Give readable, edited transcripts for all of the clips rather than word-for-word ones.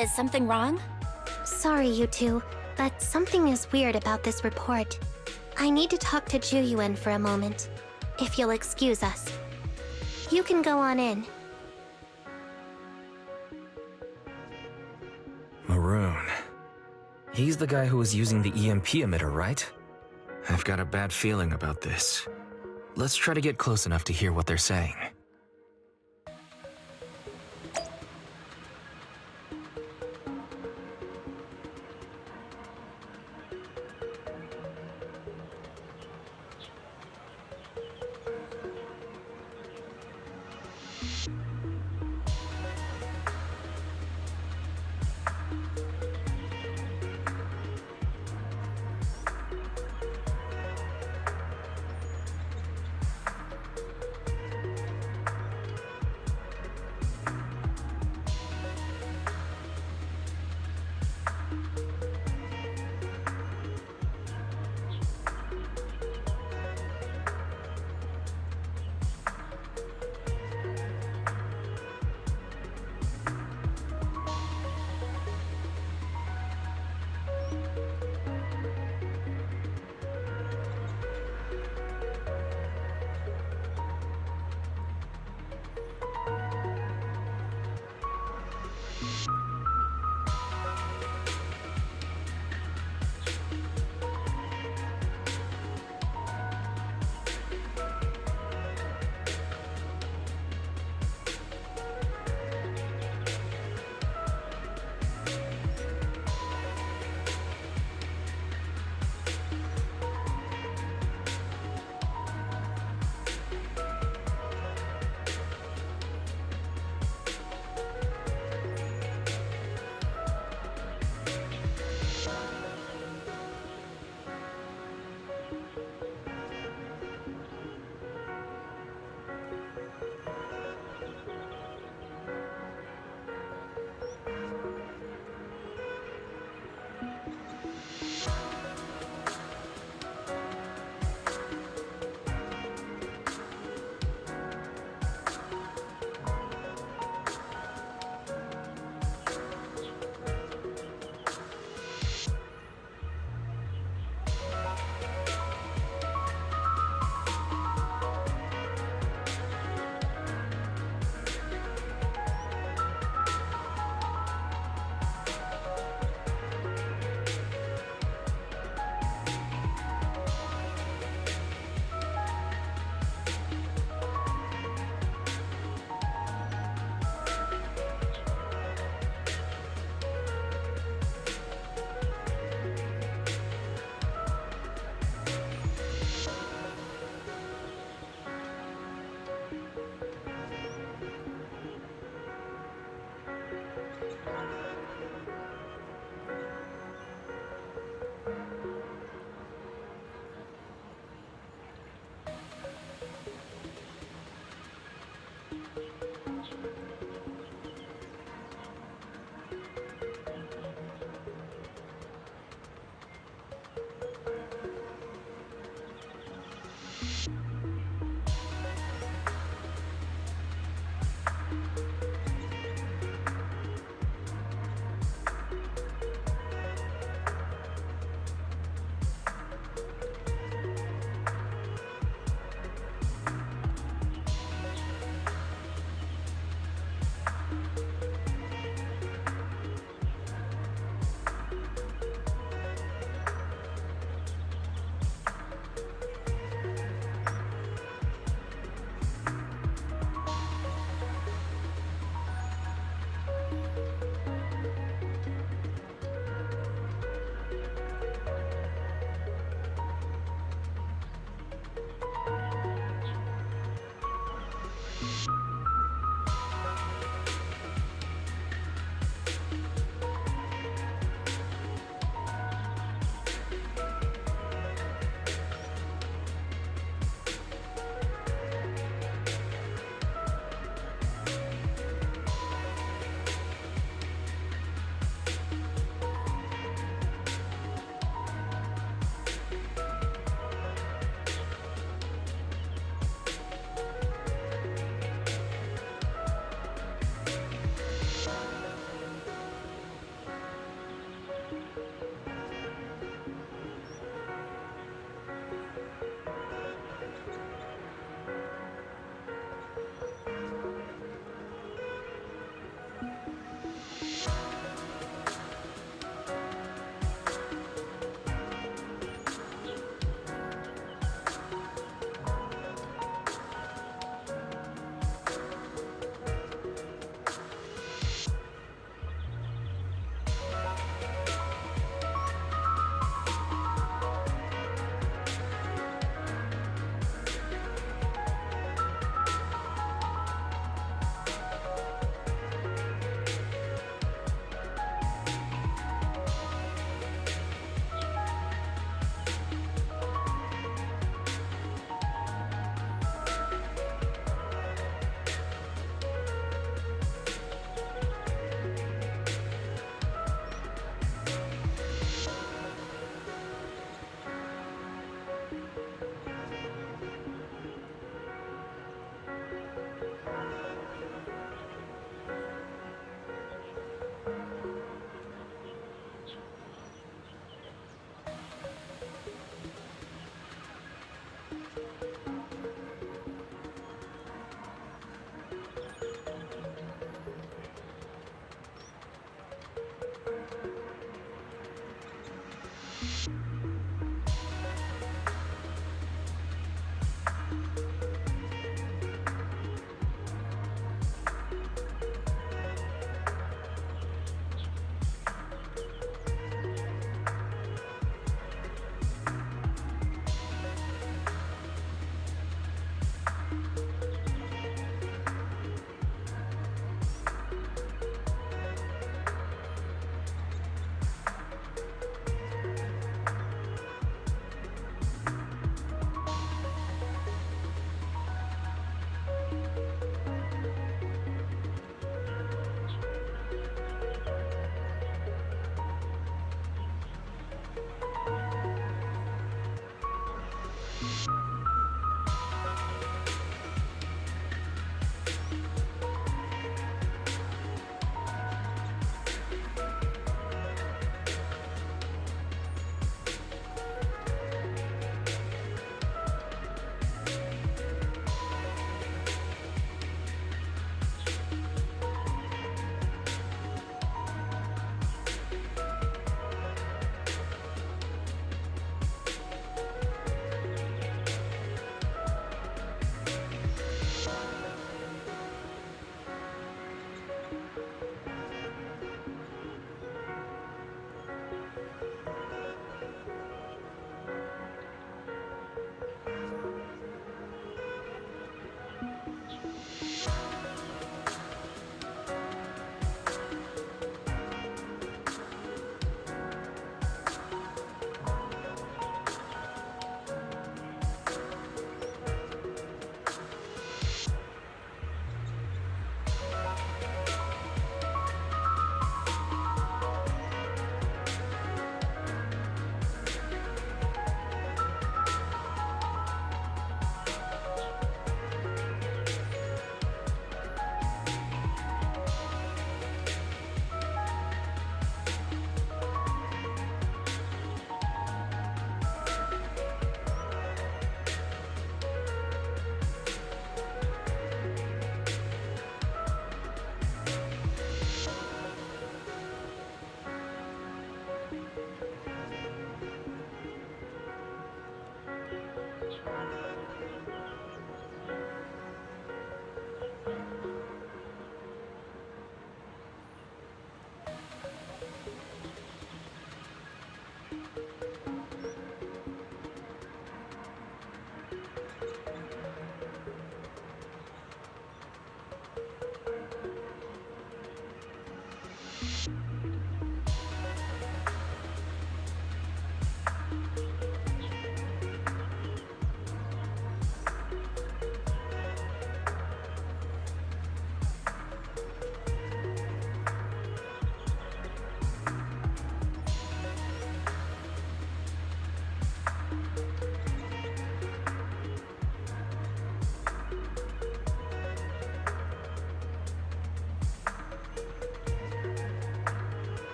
Is something wrong? Sorry, you two, but something is weird about this report. I need to talk to Juyuan for a moment, if you'll excuse us. You can go on in. Maroon. He's the guy who was using the EMP emitter, right? I've got a bad feeling about this. Let's try to get close enough to hear what they're saying.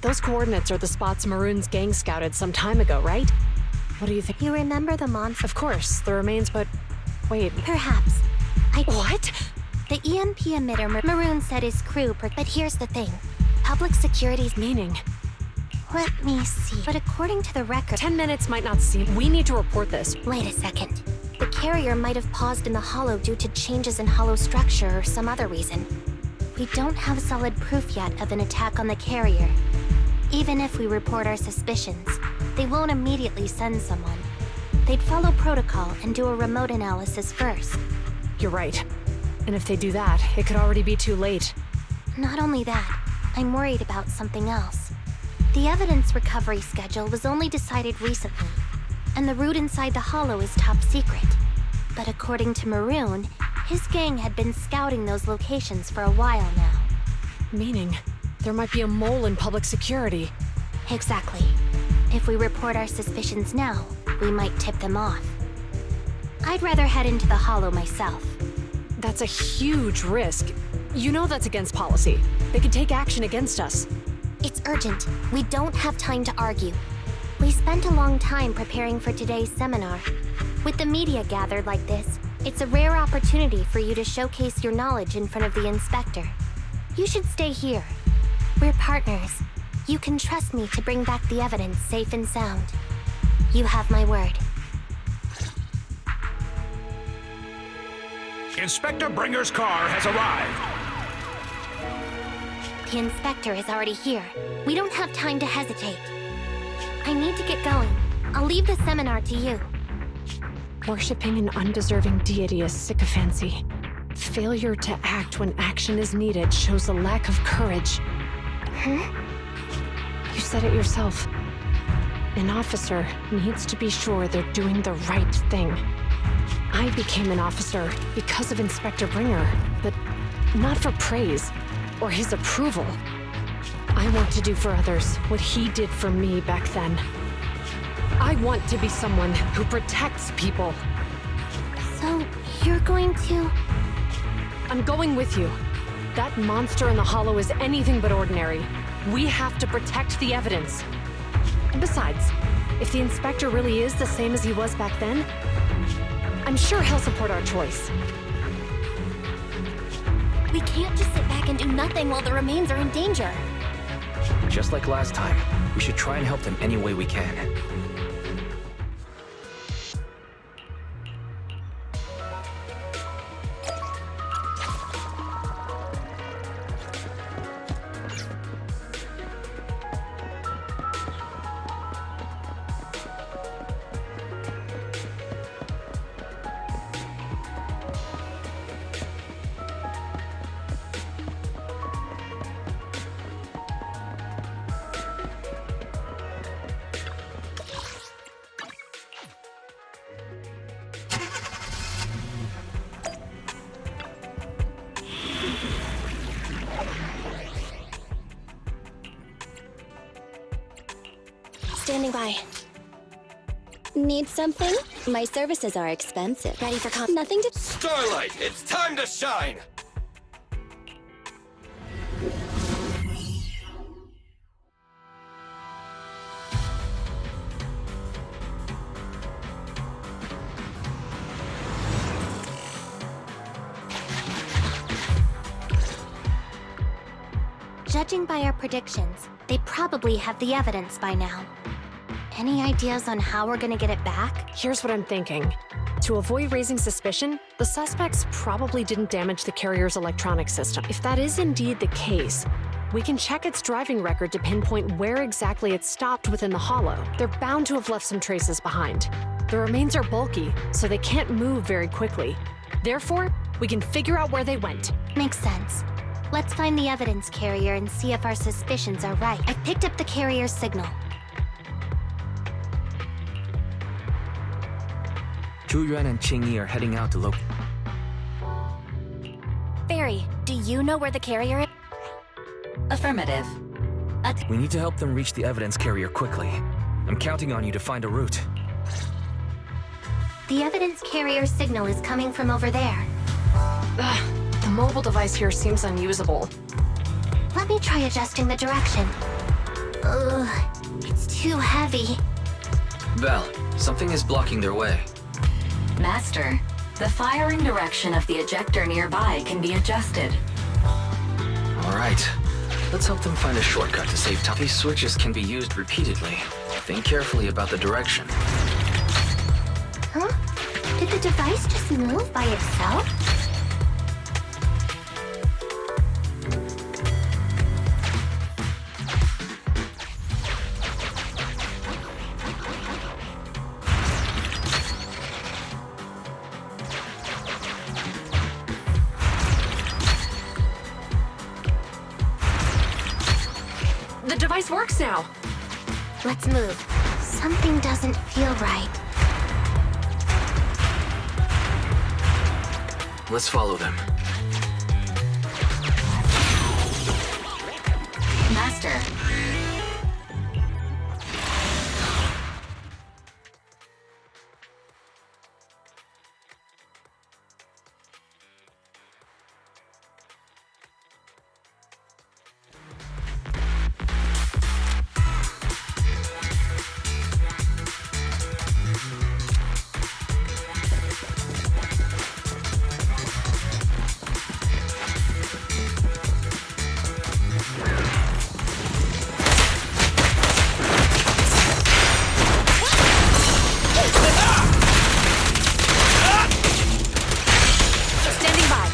Those coordinates are the spots Maroon's gang scouted some time ago, right? What do you think? You remember the monster? Of course, the remains, but... Wait. Perhaps. What? The EMP emitter Maroon said his crew, but here's the thing. Public security's... Meaning? Let me see. But according to the record... 10 minutes might not seem... We need to report this. Wait a second. The carrier might have paused in the hollow due to changes in hollow structure or some other reason. We don't have solid proof yet of an attack on the carrier. Even if we report our suspicions, they won't immediately send someone. They'd follow protocol and do a remote analysis first. You're right. And if they do that, it could already be too late. Not only that, I'm worried about something else. The evidence recovery schedule was only decided recently, and the route inside the hollow is top secret. But according to Maroon, his gang had been scouting those locations for a while now. Meaning, there might be a mole in public security. Exactly. If we report our suspicions now, we might tip them off. I'd rather head into the hollow myself. That's a huge risk. You know that's against policy. They could take action against us. It's urgent. We don't have time to argue. We spent a long time preparing for today's seminar. With the media gathered like this, it's a rare opportunity for you to showcase your knowledge in front of the inspector. You should stay here. We're partners. You can trust me to bring back the evidence safe and sound. You have my word. Inspector Bringer's car has arrived. The inspector is already here. We don't have time to hesitate. I need to get going. I'll leave the seminar to you. Worshipping an undeserving deity is sycophancy. Failure to act when action is needed shows a lack of courage. You said it yourself. An officer needs to be sure they're doing the right thing. I became an officer because of Inspector Bringer, but not for praise or his approval. I want to do for others what he did for me back then. I want to be someone who protects people. So, you're going to... I'm going with you. That monster in the hollow is anything but ordinary. We have to protect the evidence. Besides, if the inspector really is the same as he was back then, I'm sure he'll support our choice. We can't just sit back and do nothing while the remains are in danger. Just like last time, we should try and help them any way we can. Standing by. Need something? My services are expensive. Ready for Nothing to... Starlight, it's time to shine! Judging by our predictions, they probably have the evidence by now. Any ideas on how we're gonna get it back? Here's what I'm thinking. To avoid raising suspicion, the suspects probably didn't damage the carrier's electronic system. If that is indeed the case, we can check its driving record to pinpoint where exactly it stopped within the hollow. They're bound to have left some traces behind. The remains are bulky, so they can't move very quickly. Therefore, we can figure out where they went. Makes sense. Let's find the evidence carrier and see if our suspicions are right. I picked up the carrier's signal. Zhu Yuan and Qing Yi are heading out to Barry, do you know where the carrier is? Affirmative. We need to help them reach the evidence carrier quickly. I'm counting on you to find a route. The evidence carrier's signal is coming from over there. The mobile device here seems unusable. Let me try adjusting the direction. It's too heavy. Val, something is blocking their way. Master, the firing direction of the ejector nearby can be adjusted. Alright, let's help them find a shortcut to save time. These switches can be used repeatedly. Think carefully about the direction. Huh? Did the device just move by itself? The device works now. Let's move. Something doesn't feel right. Let's follow them. Master, Standing by.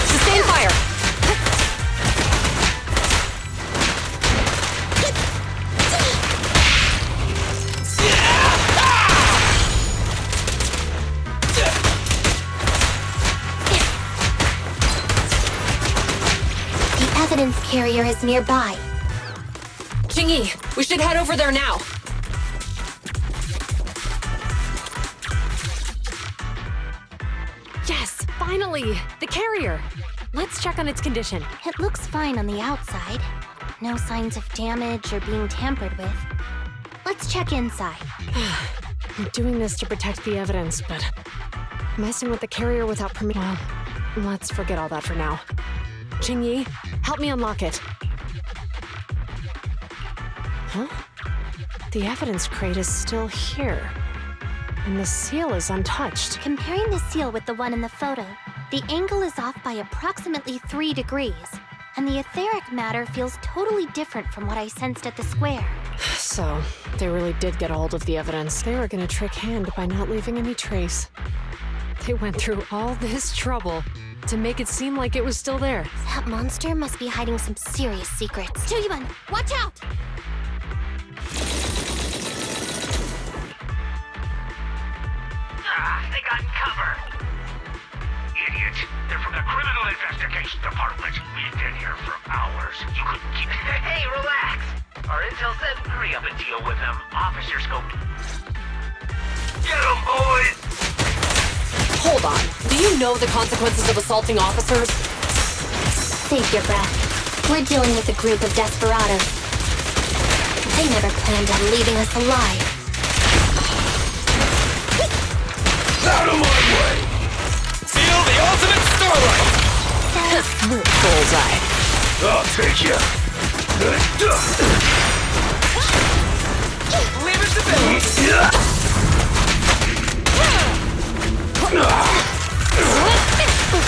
Sustain fire. The evidence carrier is nearby. Jingyi, we should head over there now. Yes, finally! The carrier! Let's check on its condition. It looks fine on the outside. No signs of damage or being tampered with. Let's check inside. I'm doing this to protect the evidence, but messing with the carrier without permission. Well, let's forget all that for now. Jingyi, help me unlock it. Huh? The evidence crate is still here. And the seal is untouched. Comparing the seal with the one in the photo, the angle is off by approximately 3 degrees, and the etheric matter feels totally different from what I sensed at the square. So, they really did get a hold of the evidence. They were gonna trick Hand by not leaving any trace. They went through all this trouble to make it seem like it was still there. That monster must be hiding some serious secrets. Chuyuan, watch out! They got cover. Idiot. They're from the Criminal Investigation Department. We've been here for hours. You couldn't keep... Hey, relax. Our intel said hurry up and deal with them. Officer scope. Get them, boys! Hold on. Do you know the consequences of assaulting officers? Save your breath. We're dealing with a group of desperados. They never planned on leaving us alive. Out of my way! Feel the ultimate starlight! Bullseye. I'll take you. Leave it to Billy.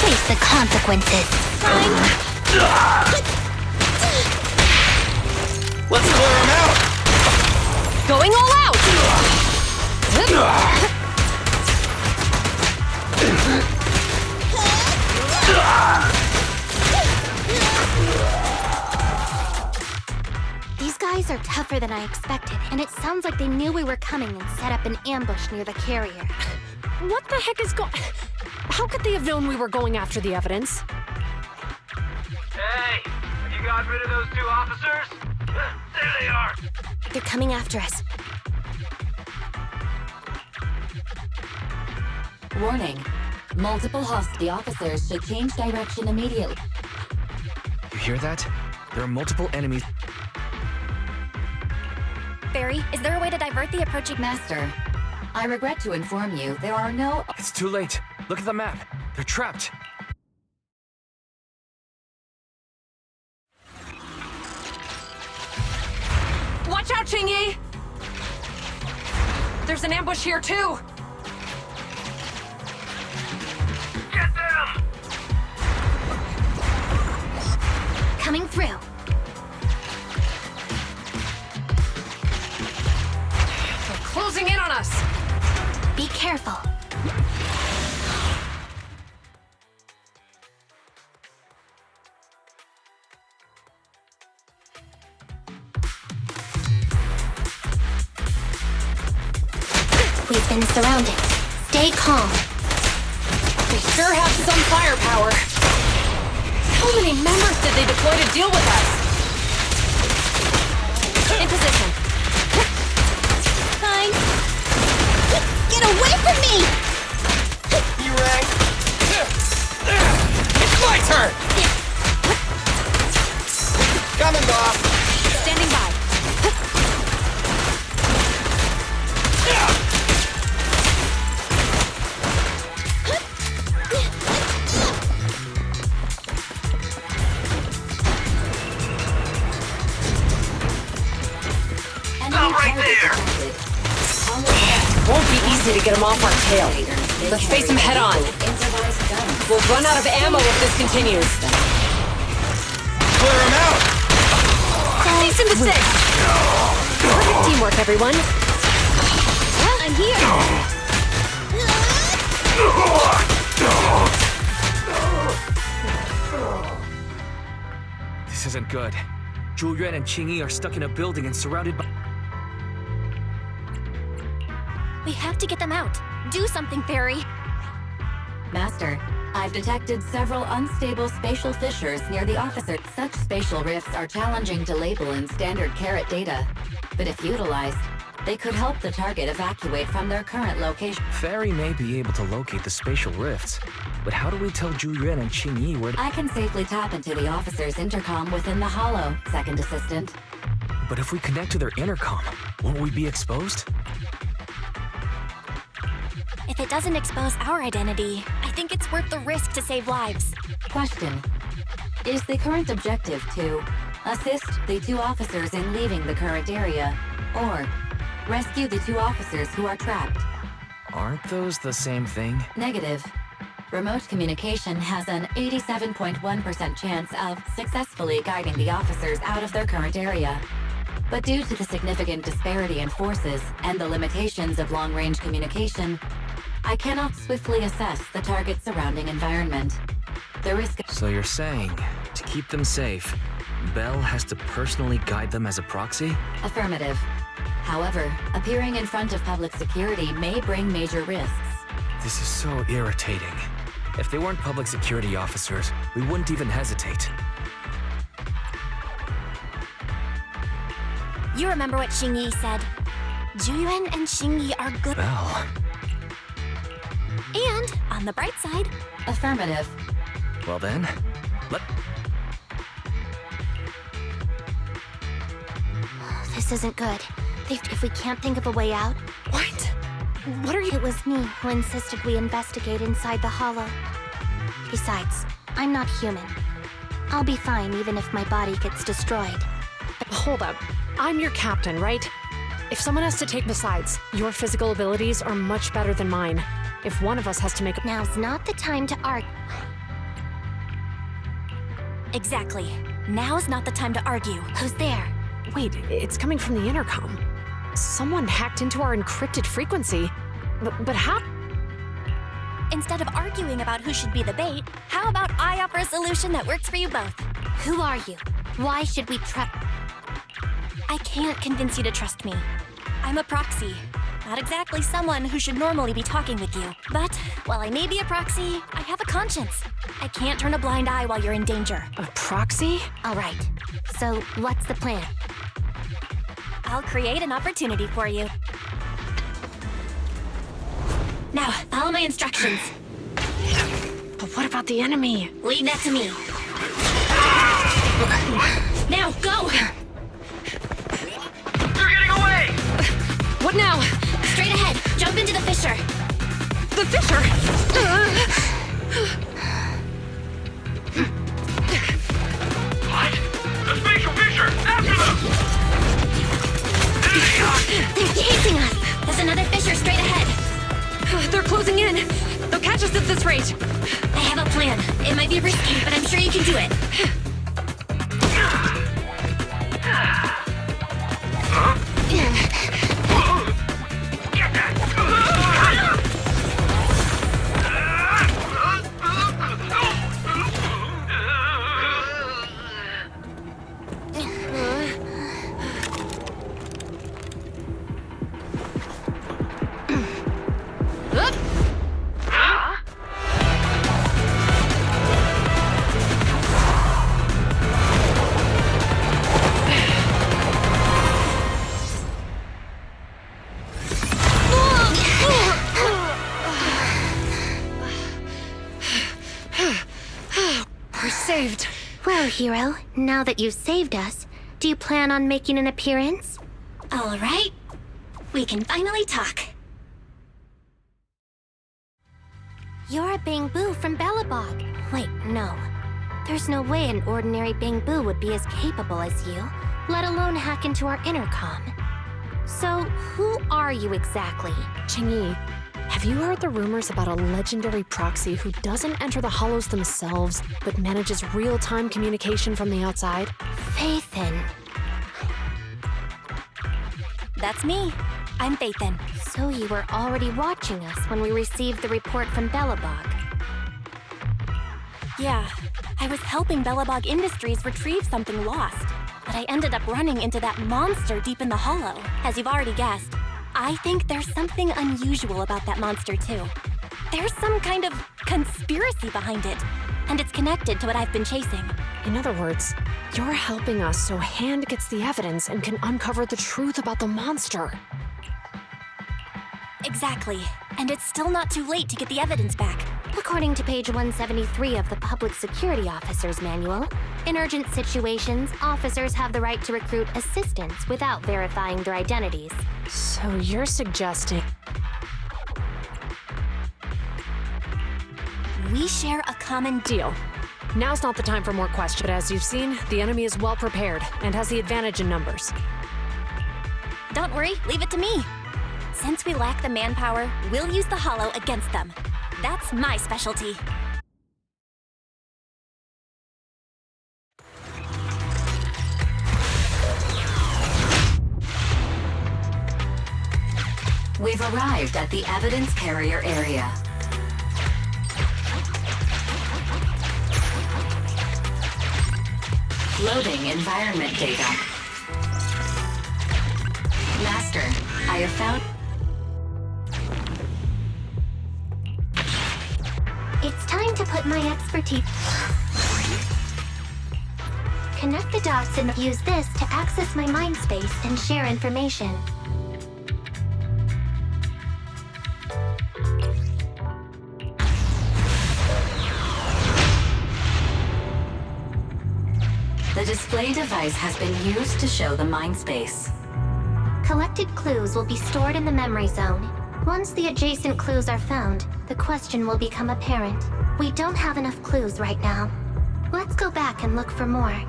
Face the consequences. Let's clear him out! Going all out! These guys are tougher than I expected, and it sounds like they knew we were coming and set up an ambush near the carrier. What the heck is going... How could they have known we were going after the evidence? Hey, have you got rid of those 2 officers? There they are! They're coming after us. warning. Multiple hostile officers should change direction immediately. You hear that? There are multiple enemies. Barry, is there a way to divert the approaching... Master, I regret to inform you there are no... It's too late. Look at the map. They're trapped. Watch out, Qingyi! There's an ambush here, too! Get them! Coming through. They're closing in on us! Be careful. We've been surrounded. Stay calm. They sure have some firepower. How many members did they deploy to deal with us? In position. Fine. Get away from me! E-Ray! It's my turn! Coming, Bob! Standing by. I'm right there! Won't be easy to get them off our tail. Let's face them head on. We'll run out of ammo if this continues. Clear him out! Cease and desist! Perfect teamwork, everyone. I'm here! This isn't good. Zhu Yuan and Qingyi are stuck in a building and surrounded by... We have to get them out. Do something, Barry. Master, I've detected several unstable spatial fissures near the officer. Such spatial rifts are challenging to label in standard carat data, but if utilized, they could help the target evacuate from their current location. Fairy may be able to locate the spatial rifts, but how do we tell Zhu Yuan and Qingyi where... I can safely tap into the officer's intercom within the hollow, Second Assistant. But if we connect to their intercom, won't we be exposed? If it doesn't expose our identity, I think it's worth the risk to save lives. Question. Is the current objective to assist the two officers in leaving the current area, or rescue the two officers who are trapped? Aren't those the same thing? Negative. Remote communication has an 87.1% chance of successfully guiding the officers out of their current area. But due to the significant disparity in forces and the limitations of long-range communication, I cannot swiftly assess the target's surrounding environment. The risk... So you're saying, to keep them safe, Bell has to personally guide them as a proxy? Affirmative. However, appearing in front of public security may bring major risks. This is so irritating. If they weren't public security officers, we wouldn't even hesitate. You remember what Qingyi said. Juyuan and Qingyi are good. Bell. And, on the bright side, Affirmative. Well then, this isn't good. If we can't think of a way out... What? What are you... It was me who insisted we investigate inside the hollow. Besides, I'm not human. I'll be fine even if my body gets destroyed. Hold up. I'm your captain, right? If someone has to take the sides, your physical abilities are much better than mine. If one of us has to make a... Now's not the time to argue. Exactly. Now's not the time to argue. Who's there? Wait, it's coming from the intercom. Someone hacked into our encrypted frequency. But how? Instead of arguing about who should be the bait, how about I offer a solution that works for you both? Who are you? Why should we trust? I can't convince you to trust me. I'm a proxy. Not exactly someone who should normally be talking with you. But, while I may be a proxy, I have a conscience. I can't turn a blind eye while you're in danger. A proxy? All right. So, what's the plan? I'll create an opportunity for you. Now, follow my instructions. But what about the enemy? Leave that to me. Now, go! They're getting away! What now? Straight ahead. Jump into the fissure. The fissure! What? The spatial fissure! After them! There they are! They're chasing us. There's another fissure straight ahead. They're closing in. They'll catch us at this rate. I have a plan. It might be risky, but I'm sure you can do it. Get that! We're saved. Well, hero, now that you've saved us, do you plan on making an appearance? All right. We can finally talk. You're a Bangbu from Belobog. Wait, no. There's no way an ordinary Bangbu would be as capable as you, let alone hack into our intercom. So, who are you exactly? Chingyi, have you heard the rumors about a legendary proxy who doesn't enter the hollows themselves, but manages real-time communication from the outside? Faithin. That's me. I'm Faithin. So you were already watching us when we received the report from Belobog. Yeah, I was helping Belobog Industries retrieve something lost, but I ended up running into that monster deep in the hollow, as you've already guessed. I think there's something unusual about that monster, too. There's some kind of conspiracy behind it, and it's connected to what I've been chasing. In other words, you're helping us so Hand gets the evidence and can uncover the truth about the monster. Exactly, and it's still not too late to get the evidence back. According to page 173 of the Public Security Officer's Manual, in urgent situations, officers have the right to recruit assistants without verifying their identities. So you're suggesting... We share a common Deal. Now's not the time for more questions, but as you've seen, the enemy is well prepared and has the advantage in numbers. Don't worry, leave it to me. Since we lack the manpower, we'll use the hollow against them. That's my specialty. We've arrived at the evidence carrier area. Loading environment data. Master, I have found... It's time to put my expertise... Connect the dots and use this to access my mind space and share information. The display device has been used to show the mind space. Collected clues will be stored in the memory zone. Once the adjacent clues are found, the question will become apparent. We don't have enough clues right now. Let's go back and look for more.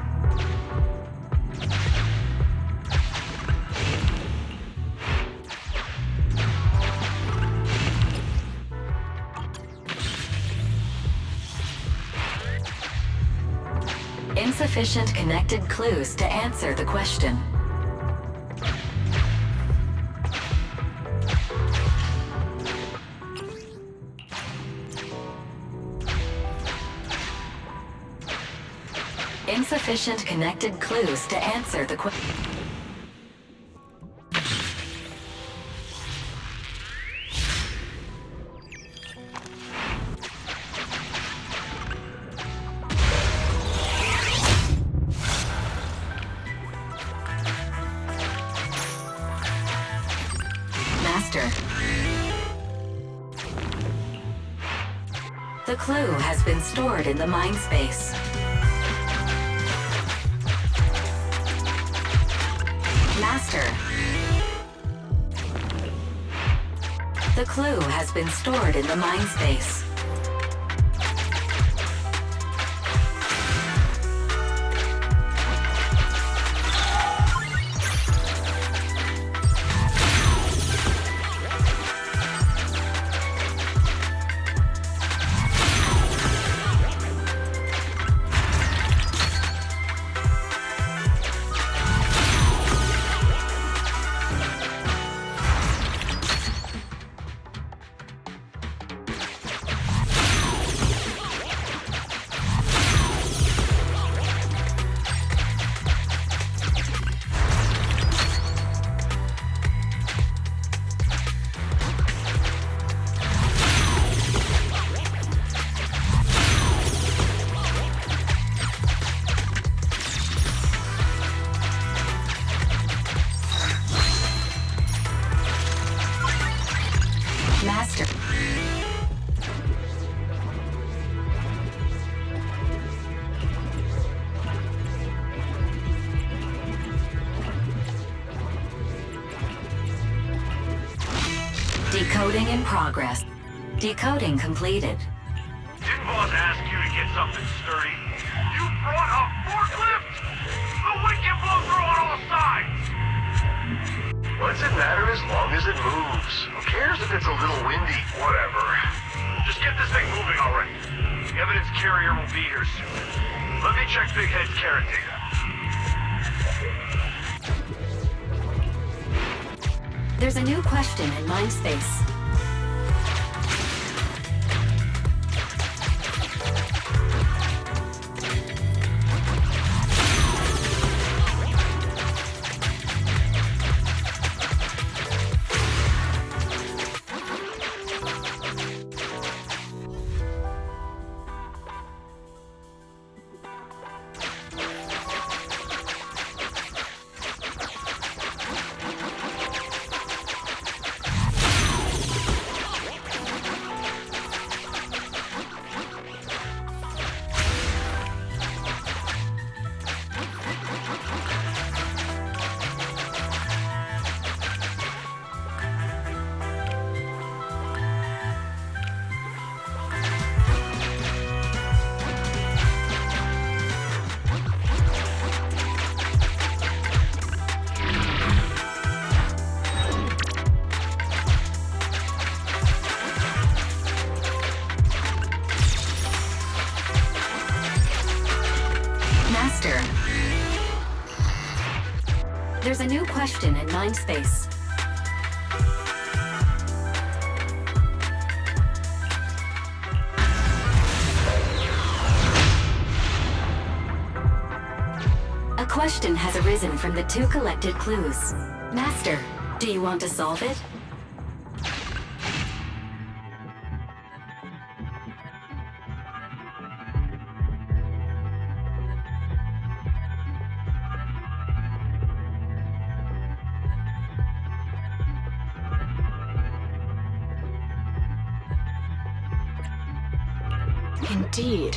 Insufficient connected clues to answer the question. Insufficient connected clues to answer the question. Master. The clue has been stored in the mind space. Master. The clue has been stored in the mind space. Master. Decoding in progress. Decoding completed. Didn't boss ask you to get something sturdy? You brought a forklift? The wind can blow through on all sides! What's it matter as long as it moves? Who cares if it's a little windy? Whatever. Just get this thing moving already. The evidence carrier will be here soon. Let me check Big Head's carrot data. There's a new question in mind space. Master. There's a new question in mind space. A question has arisen from the two collected clues. Master, do you want to solve it? Indeed.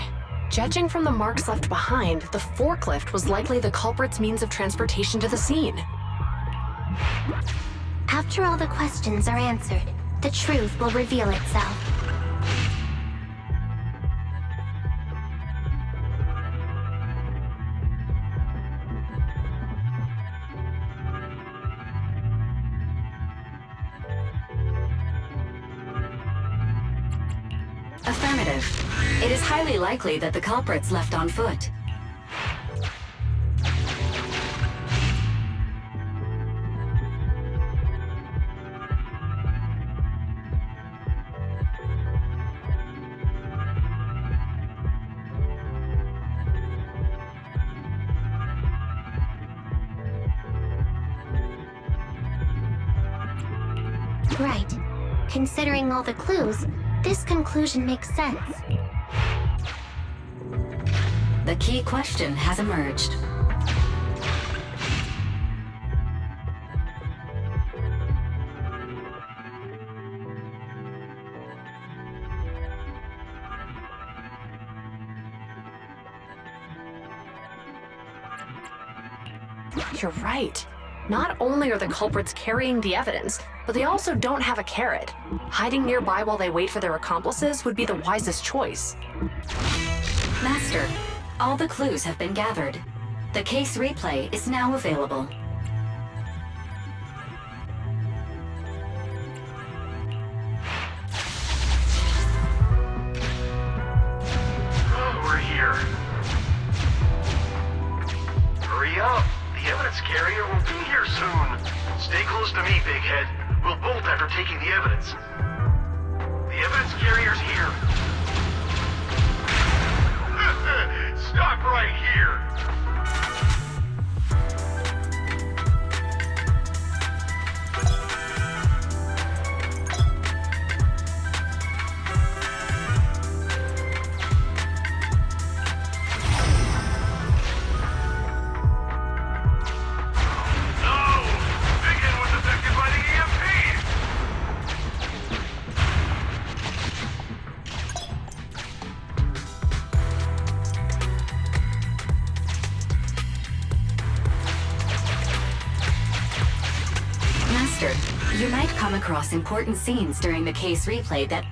Judging from the marks left behind, the forklift was likely the culprit's means of transportation to the scene. After all the questions are answered, the truth will reveal itself. Affirmative. It is highly likely that the culprit's left on foot. Right. Considering all the clues, this conclusion makes sense. The key question has emerged. You're right. Not only are the culprits carrying the evidence, but they also don't have a carrot. Hiding nearby while they wait for their accomplices would be the wisest choice. Master, all the clues have been gathered. The case replay is now available. We're here. Hurry up. The evidence carrier will be here soon. Stay close to me, big head. We'll bolt after taking the evidence. The evidence carrier's here. Stop right here. You might come across important scenes during the case replay that...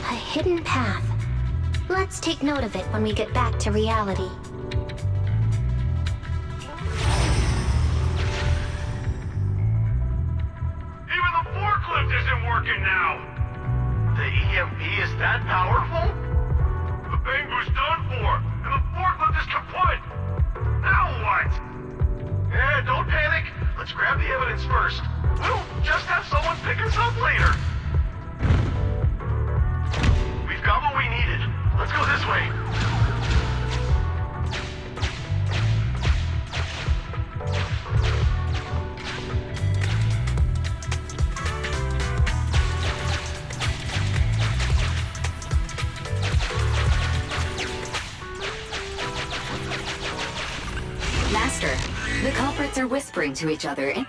A hidden path. Let's take note of it when we get back to reality. Even the forklift isn't working now! The EMP is that powerful? The Bangu's done for, and the forklift is kaput! Now what? Yeah, don't panic. Let's grab the evidence first. We'll just have someone pick us up later. We've got what we needed. Let's go this way. Master, the culprits are whispering to each other in... Look,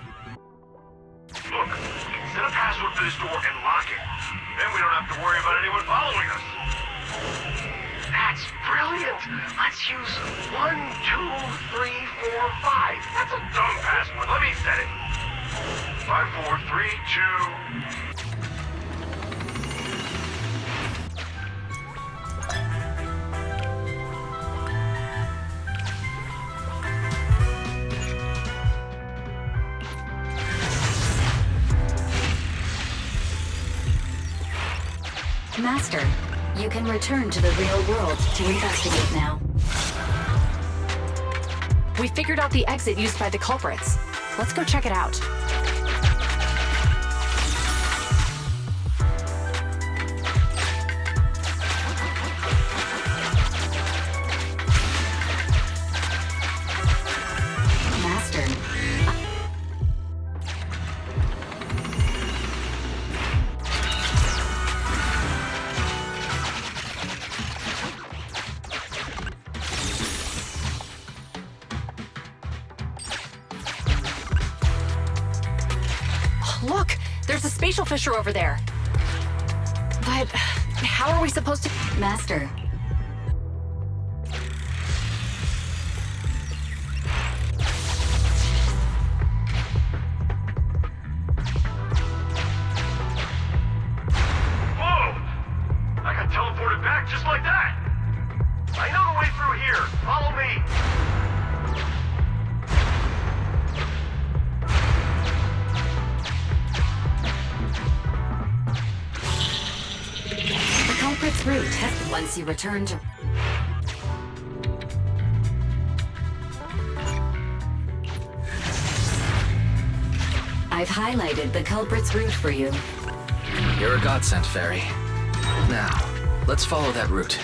set a password for this door and lock it. Then we don't have to worry about anyone following us. That's brilliant! Let's use 1, 2, 3, 4, 5. That's a dumb password. Let me set it. 5, 4, 3, 2... Master, you can return to the real world to investigate now. We figured out the exit used by the culprits. Let's go check it out. Master, Look! There's a spatial fissure over there. But how are we supposed to... Master. Whoa! I got teleported back just like that! I know the way through here. Follow me. The culprit's route tested once you return to... I've highlighted the culprit's route for you. You're a godsend, Fairy. Now, let's follow that route.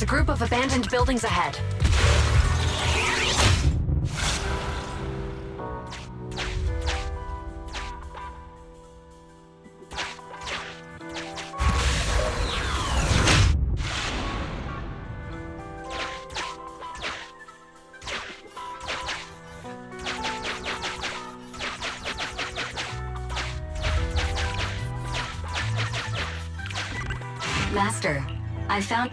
There's a group of abandoned buildings ahead. Master, I found...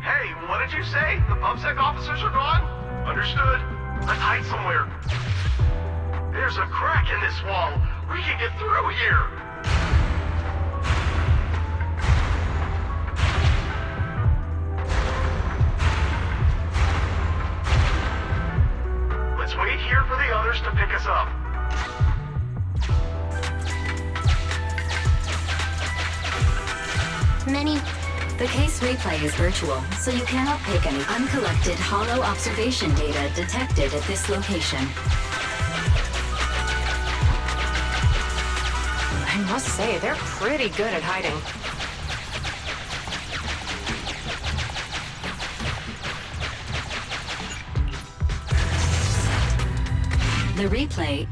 Hey, what did you say? The PubSec officers are gone? Understood. Let's hide somewhere. There's a crack in this wall. We can get through here. Let's wait here for the others to pick us up. Many. The case replay is virtual, so you cannot pick any uncollected hollow observation data detected at this location. I must say, they're pretty good at hiding. The replay...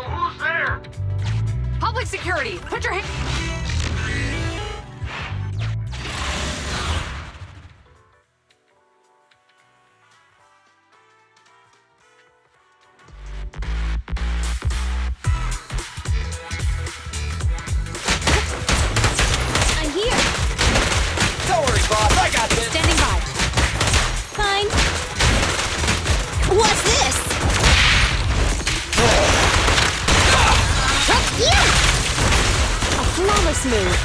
Who's there? Public security, put your hand... I'm here. Don't worry, boss. I got this. Standing by. Fine. What's this? Yeah! A flawless move.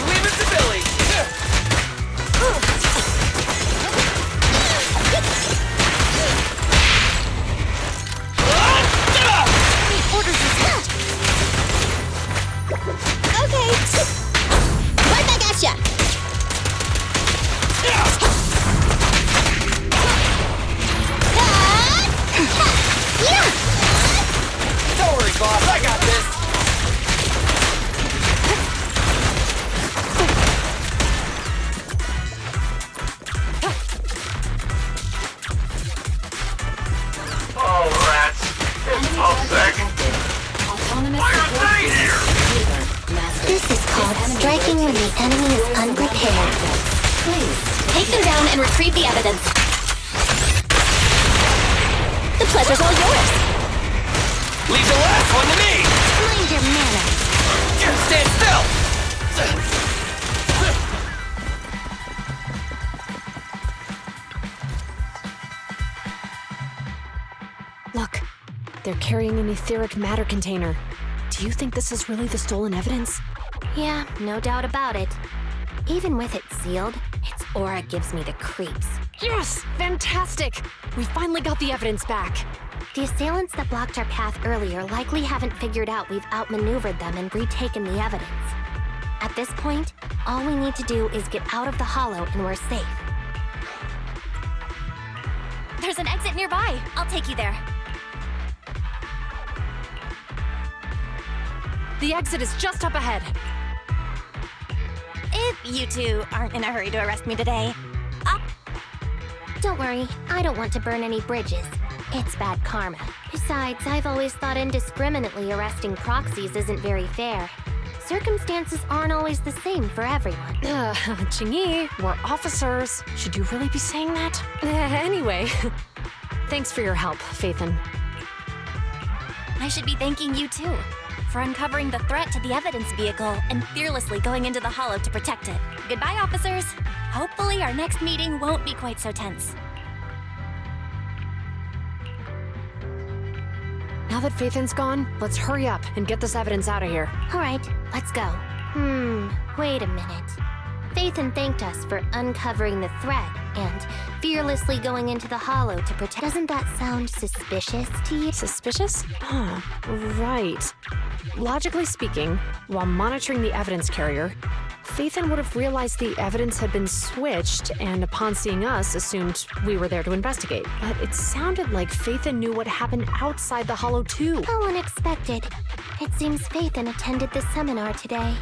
Leave it to Billy. Orders is okay. Right back at ya. Yeah! Don't worry, boss. I got this. Oh, rats. It's PubSec. Autonomous Why are support they here? Receiver, Master. This is called striking when the enemy is unprepared. Please, Take them down and retrieve the evidence. The pleasure's all yours. Leave the last one to me. Mind your manners. Stand still. Look, they're carrying an etheric matter container. Do you think this is really the stolen evidence? Yeah, no doubt about it. Even with it sealed, its aura gives me the creeps. Yes! Fantastic! We finally got the evidence back. The assailants that blocked our path earlier likely haven't figured out we've outmaneuvered them and retaken the evidence. At this point, all we need to do is get out of the hollow and we're safe. There's an exit nearby. I'll take you there. The exit is just up ahead. If you two aren't in a hurry to arrest me today. Don't worry, I don't want to burn any bridges. It's bad karma. Besides, I've always thought indiscriminately arresting proxies isn't very fair. Circumstances aren't always the same for everyone. Chingy, we're officers. Should you really be saying that? Anyway, thanks for your help, Faithin. I should be thanking you too. for uncovering the threat to the evidence vehicle and fearlessly going into the hollow to protect it. Goodbye, officers. Hopefully our next meeting won't be quite so tense. Now that Phaethan's gone, let's hurry up and get this evidence out of here. All right, let's go. Wait a minute. Phaethan thanked us for uncovering the threat and fearlessly going into the hollow to protect. Doesn't that sound suspicious to you? Suspicious? Right. Logically speaking, while monitoring the evidence carrier, Phaethan would have realized the evidence had been switched and upon seeing us assumed we were there to investigate. But it sounded like Phaethan knew what happened outside the hollow too. How unexpected. It seems Phaethan attended the seminar today.